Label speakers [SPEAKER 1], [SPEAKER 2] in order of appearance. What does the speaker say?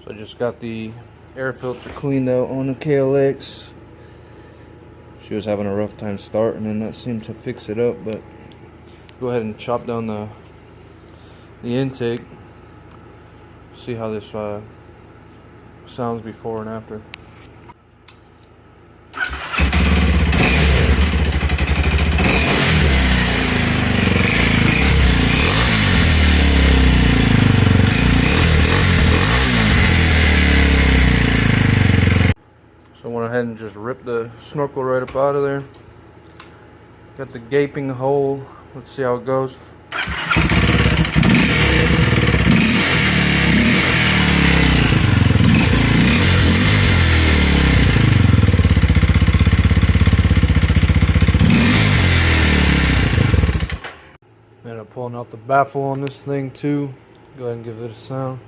[SPEAKER 1] So I just got the air filter cleaned out on the KLX. She was having a rough time starting, and that seemed to fix it up. But go ahead and chop down the intake. See how this sounds before and after. So I went ahead and just ripped the snorkel right up out of there. Got the gaping hole. Let's see how it goes. And I'm pulling out the baffle on this thing too. Go ahead and give it a sound.